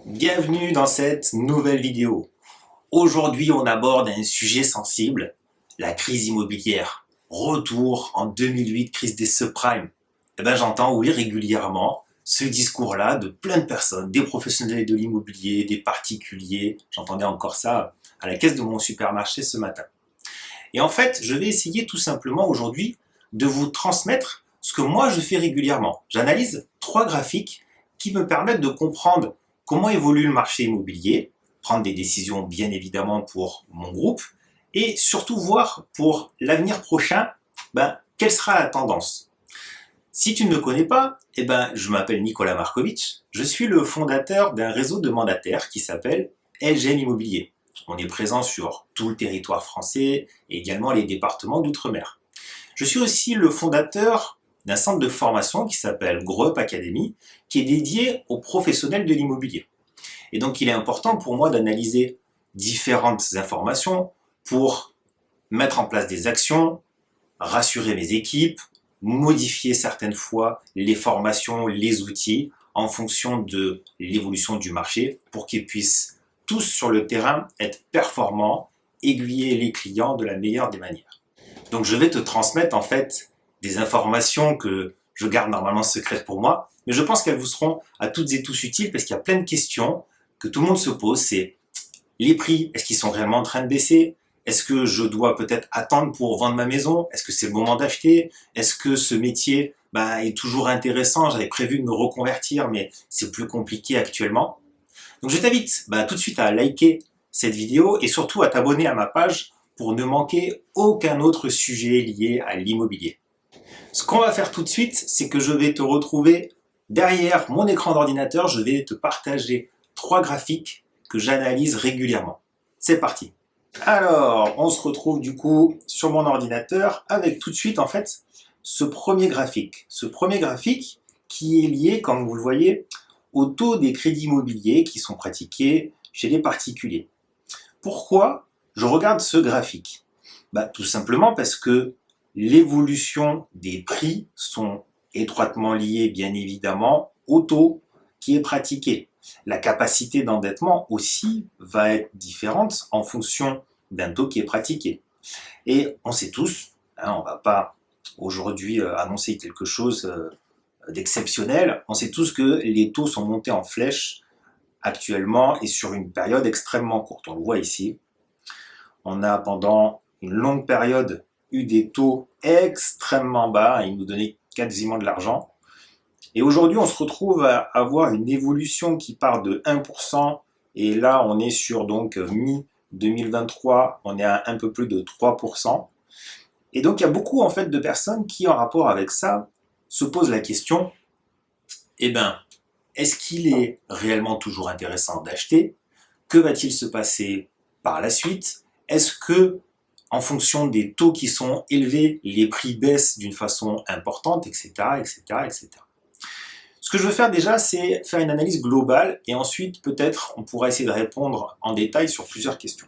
Bienvenue dans cette nouvelle vidéo. Aujourd'hui, on aborde un sujet sensible, la crise immobilière. Retour en 2008, crise des subprimes. J'entends, oui, régulièrement ce discours-là de plein de personnes, des professionnels de l'immobilier, des particuliers. J'entendais encore ça à la caisse de mon supermarché ce matin. Et en fait, je vais essayer tout simplement aujourd'hui de vous transmettre ce que moi je fais régulièrement. J'analyse 3 graphiques qui me permettent de comprendre comment évolue le marché immobilier, prendre des décisions bien évidemment pour mon groupe, et surtout voir pour l'avenir prochain, quelle sera la tendance. Si tu ne me connais pas, je m'appelle Nicolas Markovic, je suis le fondateur d'un réseau de mandataires qui s'appelle LGM Immobilier. On est présent sur tout le territoire français et également les départements d'outre-mer. Je suis aussi le fondateur d'un centre de formation qui s'appelle Grow Up Academy, qui est dédié aux professionnels de l'immobilier. Et donc il est important pour moi d'analyser différentes informations pour mettre en place des actions, rassurer mes équipes, modifier certaines fois les formations, les outils en fonction de l'évolution du marché pour qu'ils puissent tous sur le terrain être performants, aiguiller les clients de la meilleure des manières. Donc je vais te transmettre en fait des informations que je garde normalement secrètes pour moi, mais je pense qu'elles vous seront à toutes et tous utiles parce qu'il y a plein de questions que tout le monde se pose. C'est les prix, est-ce qu'ils sont réellement en train de baisser? Est-ce que je dois peut-être attendre pour vendre ma maison? Est-ce que c'est le moment d'acheter? Est-ce que ce métier est toujours intéressant? J'avais prévu de me reconvertir, mais c'est plus compliqué actuellement. Donc je t'invite tout de suite à liker cette vidéo et surtout à t'abonner à ma page pour ne manquer aucun autre sujet lié à l'immobilier. Ce qu'on va faire tout de suite, c'est que je vais te retrouver derrière mon écran d'ordinateur, je vais te partager 3 graphiques que j'analyse régulièrement. C'est parti. Alors, on se retrouve du coup sur mon ordinateur avec tout de suite en fait ce premier graphique. Ce premier graphique qui est lié, comme vous le voyez, au taux des crédits immobiliers qui sont pratiqués chez les particuliers. Pourquoi je regarde ce graphique? Tout simplement parce que l'évolution des prix sont étroitement liées bien évidemment au taux qui est pratiqué. La capacité d'endettement aussi va être différente en fonction d'un taux qui est pratiqué. Et on sait tous, on ne va pas aujourd'hui annoncer quelque chose d'exceptionnel, on sait tous que les taux sont montés en flèche actuellement et sur une période extrêmement courte. On le voit ici. On a pendant une longue période eu des taux extrêmement bas, ils nous donnaient quasiment de l'argent. Et aujourd'hui, on se retrouve à avoir une évolution qui part de 1%, et là, on est sur donc mi-2023, on est à un peu plus de 3%. Et donc, il y a beaucoup en fait de personnes qui, en rapport avec ça, se posent la question, est-ce qu'il est réellement toujours intéressant d'acheter? Que va-t-il se passer par la suite? Est-ce que, en fonction des taux qui sont élevés, les prix baissent d'une façon importante, etc., etc., etc. Ce que je veux faire déjà, c'est faire une analyse globale et ensuite, peut-être, on pourra essayer de répondre en détail sur plusieurs questions.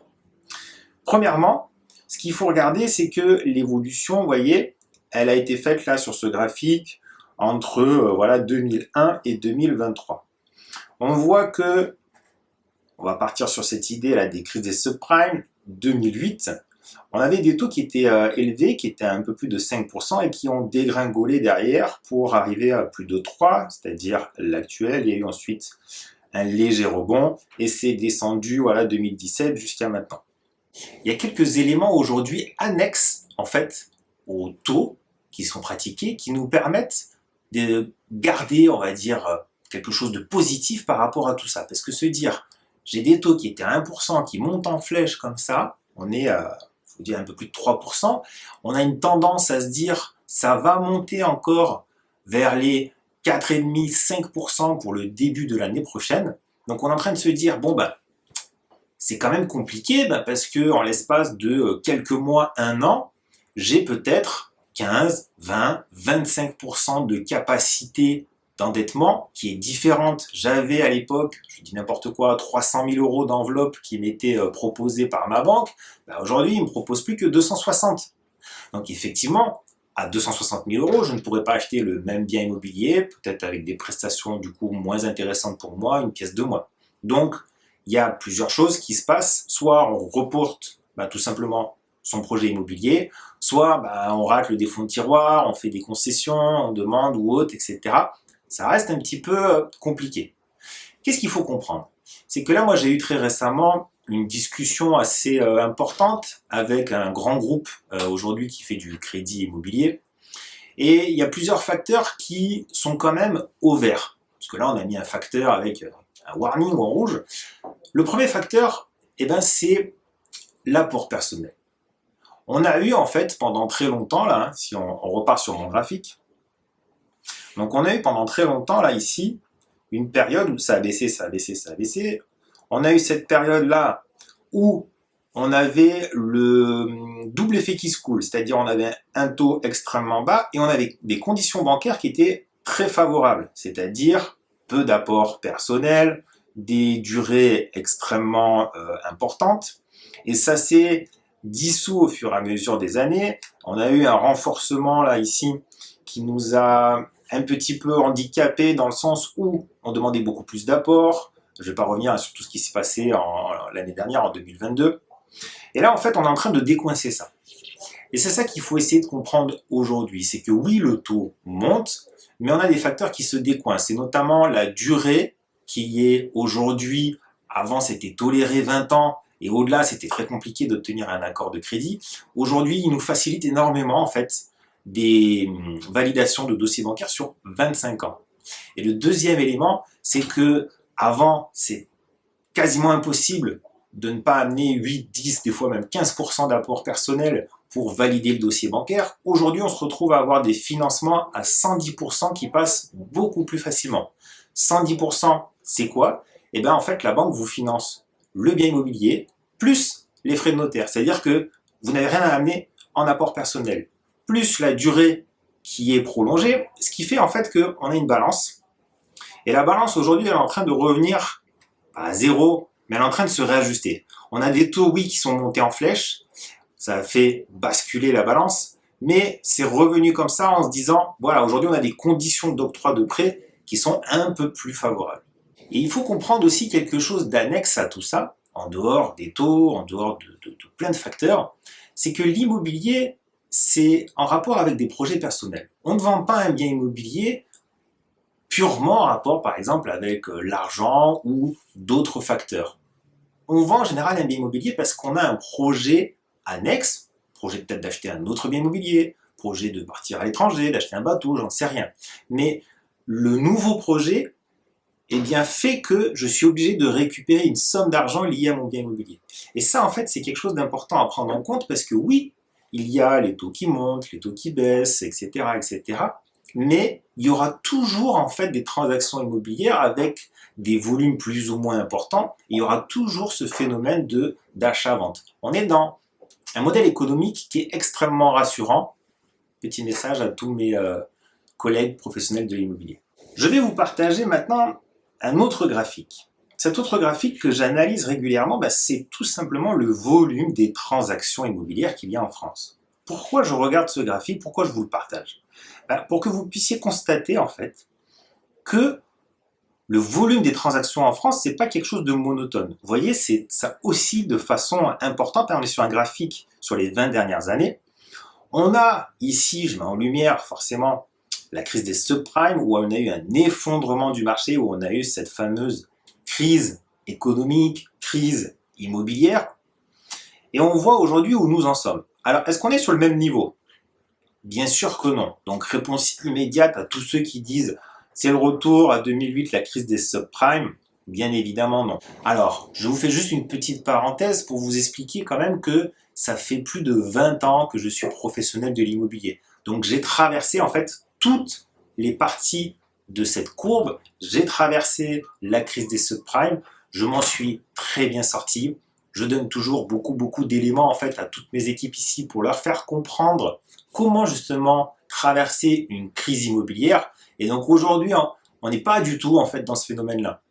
Premièrement, ce qu'il faut regarder, c'est que l'évolution, vous voyez, elle a été faite là sur ce graphique entre 2001 et 2023. On voit que, on va partir sur cette idée là des crises des subprimes, 2008, on avait des taux qui étaient élevés, qui étaient à un peu plus de 5% et qui ont dégringolé derrière pour arriver à plus de 3, c'est-à-dire l'actuel. Il y a eu ensuite un léger rebond et c'est descendu 2017 jusqu'à maintenant. Il y a quelques éléments aujourd'hui annexes en fait aux taux qui sont pratiqués qui nous permettent de garder, on va dire, quelque chose de positif par rapport à tout ça. Parce que se dire, j'ai des taux qui étaient à 1%, qui montent en flèche comme ça, on est à je vous dis un peu plus de 3%, on a une tendance à se dire, ça va monter encore vers les 4,5-5% pour le début de l'année prochaine. Donc on est en train de se dire, c'est quand même compliqué parce que en l'espace de quelques mois, un an, j'ai peut-être 15, 20, 25% de capacité d'endettement qui est différente. J'avais à l'époque, je dis n'importe quoi, 300 000 euros d'enveloppe qui m'était proposée par ma banque. Aujourd'hui, il ne me propose plus que 260. Donc effectivement, à 260 000 euros, je ne pourrais pas acheter le même bien immobilier, peut-être avec des prestations du coup moins intéressantes pour moi, une pièce de moins. Donc, il y a plusieurs choses qui se passent. Soit on reporte tout simplement son projet immobilier, soit on rate le défaut de tiroir, on fait des concessions, on demande ou autre, etc. Ça reste un petit peu compliqué. Qu'est-ce qu'il faut comprendre? C'est que là, moi, j'ai eu très récemment une discussion assez importante avec un grand groupe aujourd'hui qui fait du crédit immobilier. Et il y a plusieurs facteurs qui sont quand même au vert. Parce que là, on a mis un facteur avec un warning en rouge. Le premier facteur, c'est l'apport personnel. On a eu en fait pendant très longtemps, là, si on repart sur mon graphique, donc on a eu pendant très longtemps, là, ici, une période où ça a baissé, ça a baissé, ça a baissé. On a eu cette période-là où on avait le double effet qui se coule, c'est-à-dire on avait un taux extrêmement bas et on avait des conditions bancaires qui étaient très favorables, c'est-à-dire peu d'apports personnels, des durées extrêmement importantes, et ça s'est dissous au fur et à mesure des années. On a eu un renforcement là ici qui nous a un petit peu handicapé dans le sens où on demandait beaucoup plus d'apports. Je ne vais pas revenir sur tout ce qui s'est passé l'année dernière, en 2022. Et là, en fait, on est en train de décoincer ça. Et c'est ça qu'il faut essayer de comprendre aujourd'hui. C'est que oui, le taux monte, mais on a des facteurs qui se décoincent. C'est notamment la durée qui est aujourd'hui, avant c'était toléré 20 ans, et au-delà c'était très compliqué d'obtenir un accord de crédit. Aujourd'hui, il nous facilite énormément en fait des validations de dossiers bancaires sur 25 ans. Et le deuxième élément, c'est que avant, c'est quasiment impossible de ne pas amener 8, 10, des fois même 15% d'apport personnel pour valider le dossier bancaire. Aujourd'hui, on se retrouve à avoir des financements à 110% qui passent beaucoup plus facilement. 110%, c'est quoi? En fait, la banque vous finance le bien immobilier plus les frais de notaire. C'est-à-dire que vous n'avez rien à amener en apport personnel. Plus la durée qui est prolongée, ce qui fait en fait qu'on a une balance. Et la balance aujourd'hui, elle est en train de revenir à zéro, mais elle est en train de se réajuster. On a des taux, oui, qui sont montés en flèche, ça a fait basculer la balance, mais c'est revenu comme ça en se disant, voilà, aujourd'hui on a des conditions d'octroi de prêt qui sont un peu plus favorables. Et il faut comprendre aussi quelque chose d'annexe à tout ça, en dehors des taux, en dehors de plein de facteurs, c'est que l'immobilier, c'est en rapport avec des projets personnels. On ne vend pas un bien immobilier purement en rapport, par exemple, avec l'argent ou d'autres facteurs. On vend en général un bien immobilier parce qu'on a un projet annexe, projet peut-être d'acheter un autre bien immobilier, projet de partir à l'étranger, d'acheter un bateau, j'en sais rien. Mais le nouveau projet fait que je suis obligé de récupérer une somme d'argent liée à mon bien immobilier. Et ça, en fait, c'est quelque chose d'important à prendre en compte parce que oui, il y a les taux qui montent, les taux qui baissent, etc., etc. Mais il y aura toujours en fait des transactions immobilières avec des volumes plus ou moins importants. Et il y aura toujours ce phénomène d'achat-vente. On est dans un modèle économique qui est extrêmement rassurant. Petit message à tous mes collègues professionnels de l'immobilier. Je vais vous partager maintenant un autre graphique. Cet autre graphique que j'analyse régulièrement, c'est tout simplement le volume des transactions immobilières qu'il y a en France. Pourquoi je regarde ce graphique? Pourquoi je vous le partage? Pour que vous puissiez constater en fait que le volume des transactions en France, c'est pas quelque chose de monotone. Vous voyez, ça oscille de façon importante. On est sur un graphique sur les 20 dernières années. On a ici, je mets en lumière forcément la crise des subprimes, où on a eu un effondrement du marché, où on a eu cette fameuse crise économique, crise immobilière. Et on voit aujourd'hui où nous en sommes. Alors, est-ce qu'on est sur le même niveau? Bien sûr que non. Donc, réponse immédiate à tous ceux qui disent c'est le retour à 2008, la crise des subprimes. Bien évidemment, non. Alors, je vous fais juste une petite parenthèse pour vous expliquer quand même que ça fait plus de 20 ans que je suis professionnel de l'immobilier. Donc, j'ai traversé en fait toutes les parties de cette courbe. J'ai traversé la crise des subprimes. Je m'en suis très bien sorti. Je donne toujours beaucoup d'éléments en fait à toutes mes équipes ici pour leur faire comprendre comment justement traverser une crise immobilière. Et donc aujourd'hui, on n'est pas du tout en fait dans ce phénomène-là.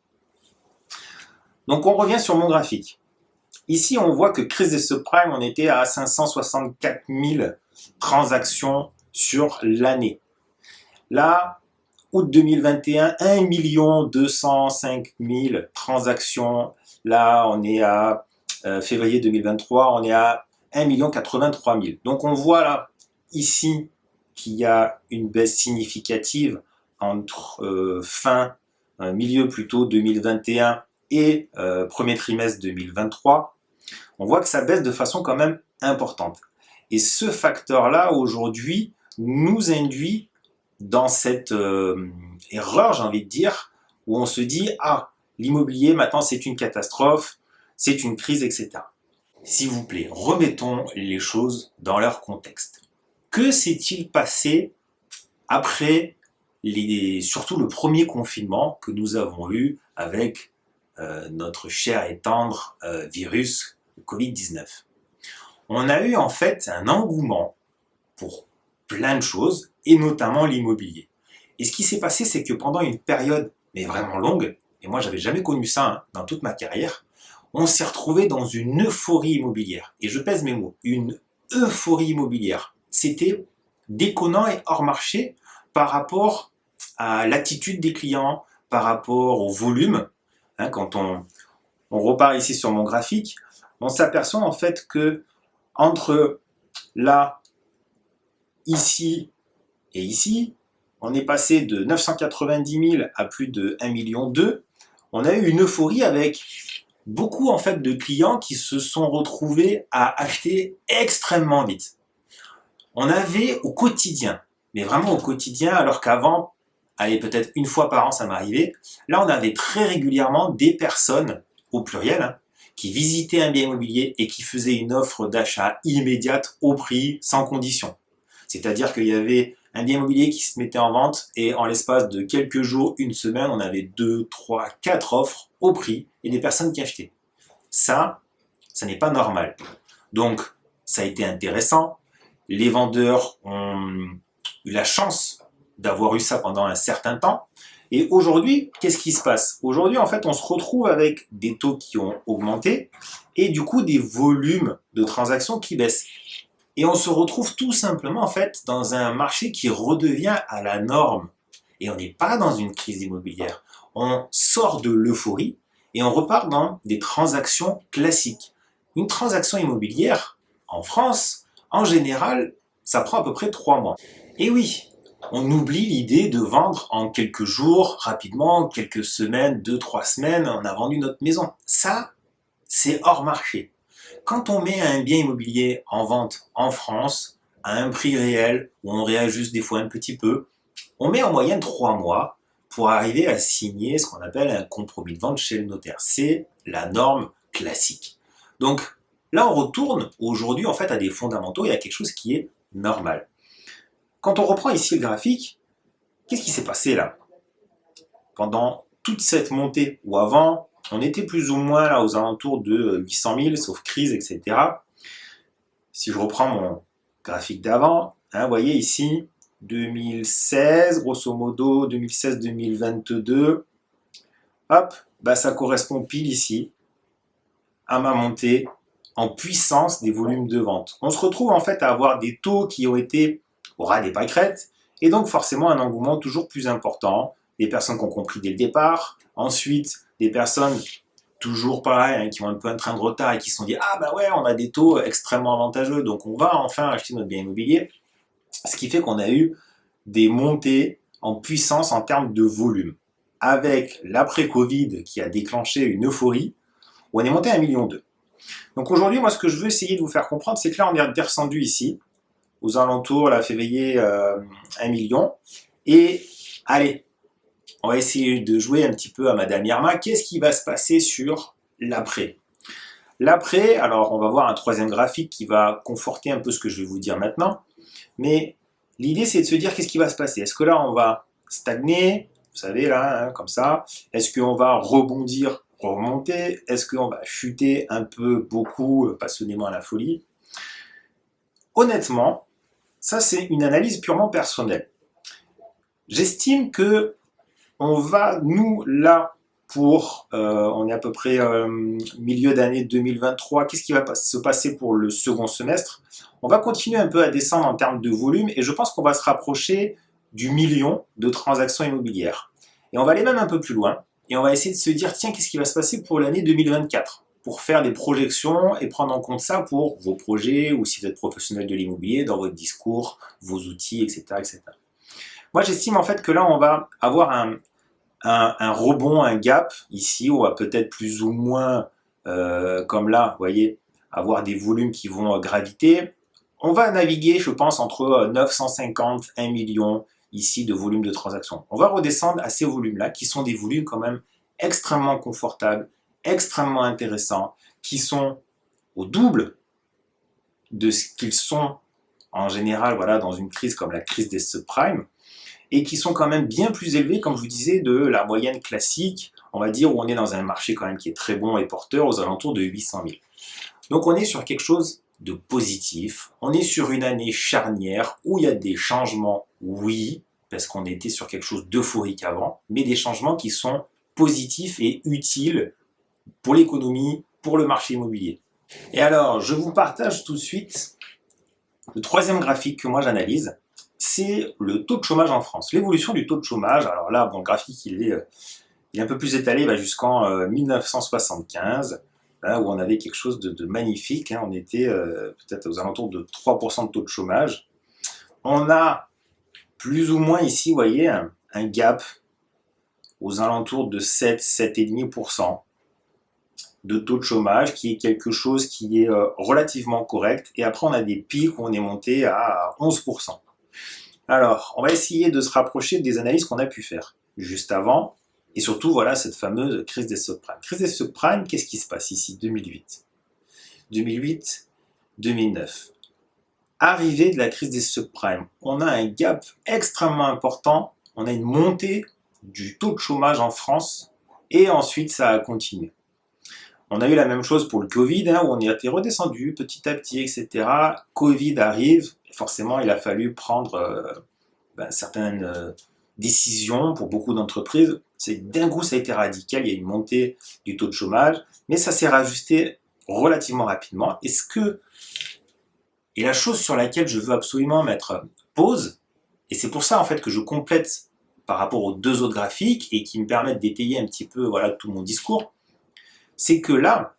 Donc on revient sur mon graphique. Ici, on voit que crise des subprimes, on était à 564 000 transactions sur l'année. Là, août 2021, 1 205 000 transactions. Là, on est à février 2023, on est à 1 83 000. Donc on voit là, ici, qu'il y a une baisse significative entre milieu plutôt 2021 et premier trimestre 2023. On voit que ça baisse de façon quand même importante. Et ce facteur-là, aujourd'hui, nous induit dans cette erreur, j'ai envie de dire, où on se dit « Ah, l'immobilier, maintenant, c'est une catastrophe, c'est une crise, etc. » S'il vous plaît, remettons les choses dans leur contexte. Que s'est-il passé après surtout le premier confinement que nous avons eu avec notre cher et tendre virus Covid-19? On a eu en fait un engouement pour plein de choses, et notamment l'immobilier. Et ce qui s'est passé, c'est que pendant une période, mais vraiment longue, et moi j'avais jamais connu ça dans toute ma carrière, on s'est retrouvé dans une euphorie immobilière. Et je pèse mes mots, une euphorie immobilière. C'était déconnant et hors marché par rapport à l'attitude des clients, par rapport au volume. Quand on repart ici sur mon graphique, on s'aperçoit en fait que entre là, ici et ici, on est passé de 990 000 à plus de 1,2 million. On a eu une euphorie avec beaucoup en fait de clients qui se sont retrouvés à acheter extrêmement vite. On avait au quotidien, mais vraiment au quotidien, alors qu'avant, allez, peut-être une fois par an ça m'arrivait, là on avait très régulièrement des personnes, au pluriel, qui visitaient un bien immobilier et qui faisaient une offre d'achat immédiate au prix, sans condition. C'est-à-dire qu'il y avait un bien immobilier qui se mettait en vente et en l'espace de quelques jours, une semaine, on avait 2, 3, 4 offres au prix et des personnes qui achetaient. Ça n'est pas normal. Donc, ça a été intéressant. Les vendeurs ont eu la chance d'avoir eu ça pendant un certain temps. Et aujourd'hui, qu'est-ce qui se passe? Aujourd'hui, en fait, on se retrouve avec des taux qui ont augmenté et du coup, des volumes de transactions qui baissent. Et on se retrouve tout simplement en fait dans un marché qui redevient à la norme. Et on n'est pas dans une crise immobilière. On sort de l'euphorie et on repart dans des transactions classiques. Une transaction immobilière, en France, en général, ça prend à peu près 3 mois. Et oui, on oublie l'idée de vendre en quelques jours, rapidement, quelques semaines, 2, 3 semaines, on a vendu notre maison. Ça, c'est hors marché. Quand on met un bien immobilier en vente en France, à un prix réel, où on réajuste des fois un petit peu, on met en moyenne 3 mois pour arriver à signer ce qu'on appelle un compromis de vente chez le notaire. C'est la norme classique. Donc là, on retourne aujourd'hui en fait à des fondamentaux et à quelque chose qui est normal. Quand on reprend ici le graphique, qu'est-ce qui s'est passé là? Pendant toute cette montée, ou avant, on était plus ou moins là aux alentours de 800 000, sauf crise, etc. Si je reprends mon graphique d'avant, vous voyez ici, 2016, grosso modo, 2016-2022, hop, ça correspond pile ici à ma montée en puissance des volumes de vente. On se retrouve en fait à avoir des taux qui ont été au ras des pâquerettes, et donc forcément un engouement toujours plus important, des personnes qui ont compris dès le départ, ensuite des personnes toujours pareil, qui ont un peu un train de retard et qui se sont dit « Ah ouais, on a des taux extrêmement avantageux, donc on va enfin acheter notre bien immobilier ». Ce qui fait qu'on a eu des montées en puissance en termes de volume. Avec l'après-Covid qui a déclenché une euphorie, où on est monté à 1,2 million. Donc aujourd'hui, moi ce que je veux essayer de vous faire comprendre, c'est que là on est redescendu ici, aux alentours, là, février, 1 million. Et allez, on va essayer de jouer un petit peu à Madame Irma. Qu'est-ce qui va se passer sur l'après? L'après, alors on va voir un troisième graphique qui va conforter un peu ce que je vais vous dire maintenant. Mais l'idée, c'est de se dire qu'est-ce qui va se passer. Est-ce que là, on va stagner, vous savez, là, comme ça? Est-ce qu'on va rebondir, remonter? Est-ce qu'on va chuter un peu, beaucoup, passionnément à la folie? Honnêtement, ça, c'est une analyse purement personnelle. J'estime que on va, nous, là, on est à peu près milieu d'année 2023, qu'est-ce qui va se passer pour le second semestre? On va continuer un peu à descendre en termes de volume et je pense qu'on va se rapprocher du million de transactions immobilières. Et on va aller même un peu plus loin, et on va essayer de se dire, tiens, qu'est-ce qui va se passer pour l'année 2024 ? Pour faire des projections et prendre en compte ça pour vos projets, ou si vous êtes professionnel de l'immobilier, dans votre discours, vos outils, etc. etc. Moi, j'estime en fait que là, on va avoir un rebond, un gap, ici, on va peut-être plus ou moins, comme là, vous voyez, avoir des volumes qui vont graviter. On va naviguer, je pense, entre 950 et 1 million ici de volume de transactions. On va redescendre à ces volumes-là, qui sont des volumes quand même extrêmement confortables, extrêmement intéressants, qui sont au double de ce qu'ils sont en général, voilà, dans une crise comme la crise des subprimes, et qui sont quand même bien plus élevés, comme je vous disais, de la moyenne classique, on va dire, où on est dans un marché quand même qui est très bon et porteur, aux alentours de 800 000. Donc on est sur quelque chose de positif, on est sur une année charnière, où il y a des changements, oui, parce qu'on était sur quelque chose d'euphorique avant, mais des changements qui sont positifs et utiles pour l'économie, pour le marché immobilier. Et alors, je vous partage tout de suite le troisième graphique que moi j'analyse, c'est le taux de chômage en France. L'évolution du taux de chômage, alors là, bon, le graphique, il est un peu plus étalé jusqu'en 1975, là, où on avait quelque chose de magnifique, on était peut-être aux alentours de 3% de taux de chômage. On a plus ou moins ici, vous voyez, un gap aux alentours de 7, 7,5% de taux de chômage, qui est quelque chose qui est relativement correct. Et après, on a des pics où on est monté à 11%. Alors, on va essayer de se rapprocher des analyses qu'on a pu faire juste avant, et surtout, voilà, cette fameuse crise des subprimes. Crise des subprimes, qu'est-ce qui se passe ici? 2008. 2008, 2009. Arrivée de la crise des subprimes, on a un gap extrêmement important, on a une montée du taux de chômage en France, et ensuite, ça a continué. On a eu la même chose pour le Covid, où on y a été redescendu petit à petit, etc. Covid arrive, forcément, il a fallu prendre certaines décisions pour beaucoup d'entreprises. D'un coup, ça a été radical, il y a une montée du taux de chômage, mais ça s'est rajusté relativement rapidement. Et la chose sur laquelle je veux absolument mettre pause, et c'est pour ça en fait que je complète par rapport aux deux autres graphiques et qui me permettent d'étayer un petit peu tout mon discours, c'est que là,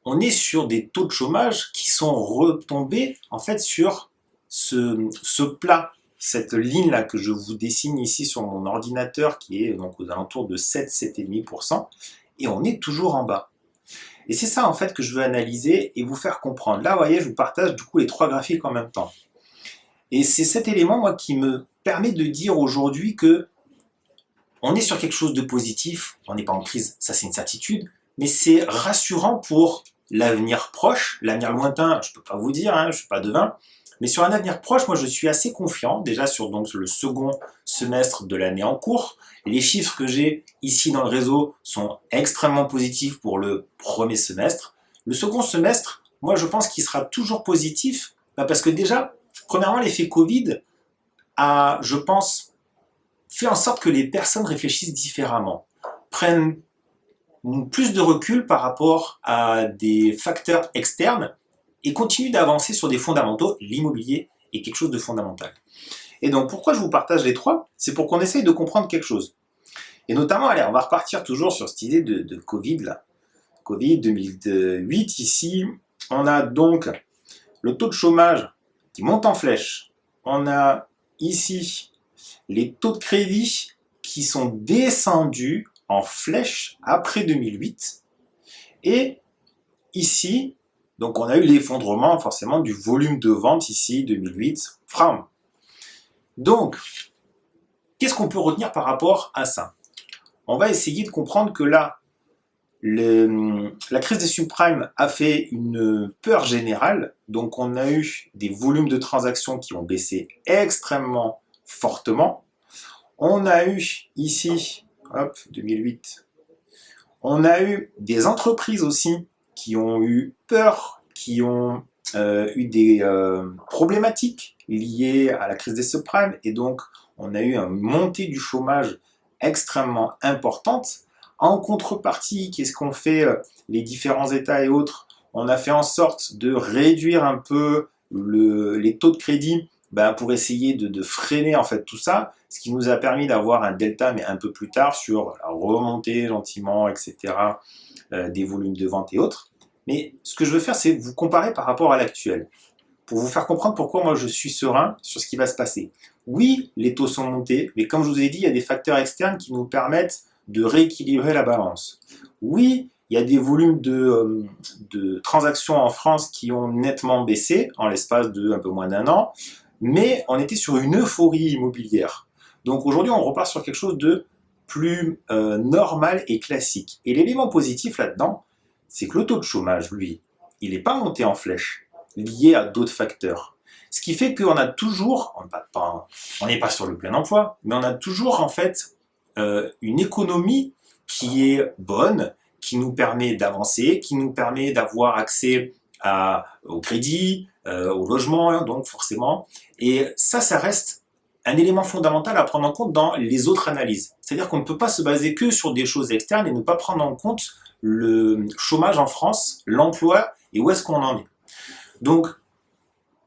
on est sur des taux de chômage qui sont retombés en fait sur ce plat, cette ligne-là que je vous dessine ici sur mon ordinateur qui est donc aux alentours de 7, 7,5%, et on est toujours en bas. Et c'est ça en fait que je veux analyser et vous faire comprendre. Là, vous voyez, je vous partage du coup les trois graphiques en même temps. Et c'est cet élément, moi, qui me permet de dire aujourd'hui que on est sur quelque chose de positif, on n'est pas en crise, ça c'est une certitude, mais c'est rassurant pour l'avenir proche, l'avenir lointain, je ne peux pas vous dire, je ne suis pas devin, mais sur un avenir proche, moi je suis assez confiant, déjà sur donc, le second semestre de l'année en cours. Les chiffres que j'ai ici dans le réseau sont extrêmement positifs pour le premier semestre. Le second semestre, moi je pense qu'il sera toujours positif, parce que déjà, premièrement, l'effet Covid a, je pense, fait en sorte que les personnes réfléchissent différemment, prennent plus de recul par rapport à des facteurs externes et continuent d'avancer sur des fondamentaux. L'immobilier est quelque chose de fondamental. Et donc, pourquoi je vous partage les trois? C'est pour qu'on essaye de comprendre quelque chose. Et notamment, allez, on va repartir toujours sur cette idée de Covid, là. Covid 2008, ici, on a donc le taux de chômage qui monte en flèche. On a ici les taux de crédit qui sont descendus en flèche après 2008. Et ici, donc on a eu l'effondrement forcément du volume de vente ici, 2008, francs. Donc, qu'est-ce qu'on peut retenir par rapport à ça? On va essayer de comprendre que là, la crise des subprimes a fait une peur générale. Donc on a eu des volumes de transactions qui ont baissé extrêmement fortement. On a eu ici, hop, 2008, on a eu des entreprises aussi qui ont eu peur, qui ont eu des problématiques liées à la crise des subprimes, et donc on a eu une montée du chômage extrêmement importante. En contrepartie, qu'est-ce qu'ont fait les différents États et autres? On a fait en sorte de réduire un peu les taux de crédit pour essayer de freiner en fait tout ça, ce qui nous a permis d'avoir un delta, mais un peu plus tard, sur la remontée gentiment, etc., des volumes de vente et autres. Mais ce que je veux faire, c'est vous comparer par rapport à l'actuel, pour vous faire comprendre pourquoi moi je suis serein sur ce qui va se passer. Oui, les taux sont montés, mais comme je vous ai dit, il y a des facteurs externes qui nous permettent de rééquilibrer la balance. Oui, il y a des volumes de transactions en France qui ont nettement baissé en l'espace de un peu moins d'un an, mais on était sur une euphorie immobilière. Donc aujourd'hui, on repart sur quelque chose de plus normal et classique. Et l'élément positif là-dedans, c'est que le taux de chômage, lui, il n'est pas monté en flèche, lié à d'autres facteurs. Ce qui fait qu'on a toujours, on n'est pas sur le plein emploi, mais on a toujours en fait une économie qui est bonne, qui nous permet d'avancer, qui nous permet d'avoir accès au crédit, au logement, donc forcément. Et ça reste un élément fondamental à prendre en compte dans les autres analyses. C'est-à-dire qu'on ne peut pas se baser que sur des choses externes et ne pas prendre en compte le chômage en France, l'emploi et où est-ce qu'on en est. Donc,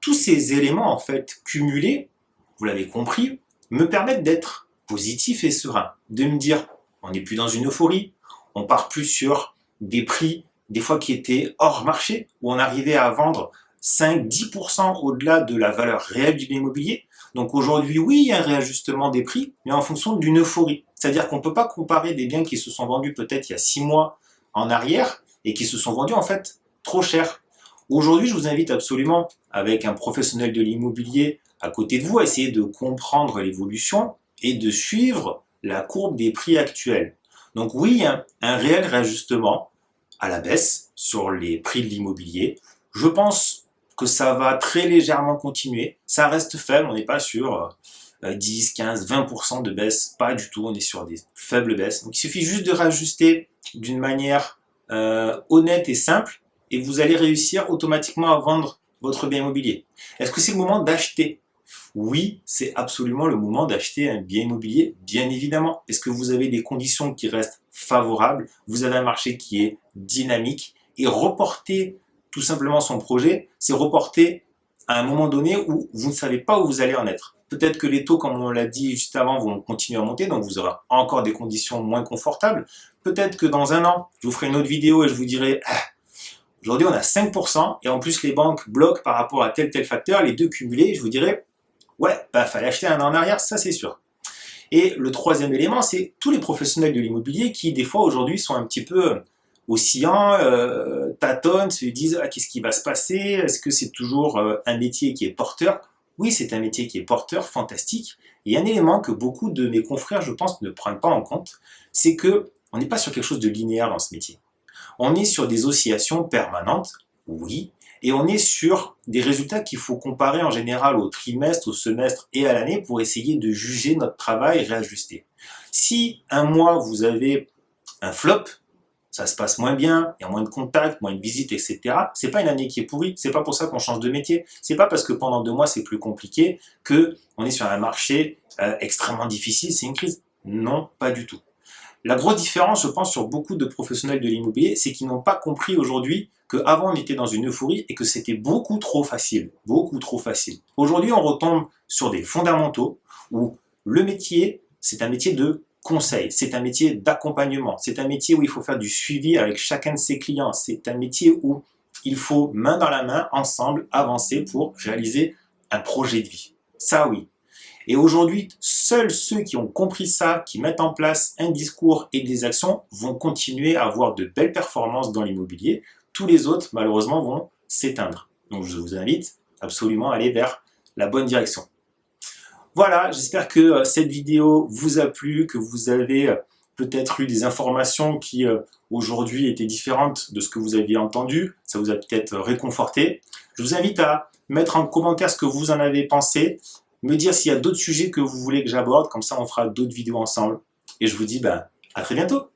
tous ces éléments en fait cumulés, vous l'avez compris, me permettent d'être positif et serein, de me dire on n'est plus dans une euphorie, on part plus sur des prix des fois qui étaient hors marché, où on arrivait à vendre 5-10% au-delà de la valeur réelle du bien immobilier. Donc aujourd'hui, oui, il y a un réajustement des prix, mais en fonction d'une euphorie. C'est-à-dire qu'on ne peut pas comparer des biens qui se sont vendus peut-être il y a 6 mois en arrière et qui se sont vendus en fait trop cher. Aujourd'hui, je vous invite absolument, avec un professionnel de l'immobilier à côté de vous, à essayer de comprendre l'évolution et de suivre la courbe des prix actuels. Donc oui, il y a un réel réajustement à la baisse sur les prix de l'immobilier. Je pense que ça va très légèrement continuer. Ça reste faible, on n'est pas sur 10, 15, 20% de baisse, pas du tout, on est sur des faibles baisses. Donc il suffit juste de réajuster d'une manière honnête et simple, et vous allez réussir automatiquement à vendre votre bien immobilier. Est-ce que c'est le moment d'acheter? Oui, c'est absolument le moment d'acheter un bien immobilier, bien évidemment. Est-ce que vous avez des conditions qui restent favorables? Vous avez un marché qui est dynamique, et reporter tout simplement son projet, c'est reporter à un moment donné où vous ne savez pas où vous allez en être. Peut-être que les taux, comme on l'a dit juste avant, vont continuer à monter, donc vous aurez encore des conditions moins confortables. Peut-être que dans un an, je vous ferai une autre vidéo et je vous dirai aujourd'hui on a 5% et en plus les banques bloquent par rapport à tel facteur, les deux cumulés, je vous dirai ouais, fallait acheter un an en arrière, ça c'est sûr. Et le troisième élément, c'est tous les professionnels de l'immobilier qui, des fois, aujourd'hui, sont un petit peu oscillants, tâtonnent, se disent « qu'est-ce qui va se passer? Est-ce que c'est toujours un métier qui est porteur ?» Oui, c'est un métier qui est porteur, fantastique. Et un élément que beaucoup de mes confrères, je pense, ne prennent pas en compte, c'est qu'on n'est pas sur quelque chose de linéaire dans ce métier. On est sur des oscillations permanentes, oui, et on est sur des résultats qu'il faut comparer en général au trimestre, au semestre et à l'année pour essayer de juger notre travail et réajuster. Si un mois vous avez un flop, ça se passe moins bien, il y a moins de contacts, moins de visites, etc. C'est pas une année qui est pourrie, c'est pas pour ça qu'on change de métier. C'est pas parce que pendant 2 mois c'est plus compliqué que on est sur un marché extrêmement difficile, c'est une crise. Non, pas du tout. La grosse différence, je pense, sur beaucoup de professionnels de l'immobilier, c'est qu'ils n'ont pas compris aujourd'hui qu'avant on était dans une euphorie et que c'était beaucoup trop facile. Beaucoup trop facile. Aujourd'hui, on retombe sur des fondamentaux où le métier, c'est un métier de conseil, c'est un métier d'accompagnement, c'est un métier où il faut faire du suivi avec chacun de ses clients, c'est un métier où il faut main dans la main, ensemble, avancer pour réaliser un projet de vie. Ça, oui. Et aujourd'hui, seuls ceux qui ont compris ça, qui mettent en place un discours et des actions, vont continuer à avoir de belles performances dans l'immobilier. Tous les autres, malheureusement, vont s'éteindre. Donc je vous invite absolument à aller vers la bonne direction. Voilà, j'espère que cette vidéo vous a plu, que vous avez peut-être eu des informations qui aujourd'hui étaient différentes de ce que vous aviez entendu. Ça vous a peut-être réconforté. Je vous invite à mettre en commentaire ce que vous en avez pensé, me dire s'il y a d'autres sujets que vous voulez que j'aborde, comme ça on fera d'autres vidéos ensemble. Et je vous dis à très bientôt.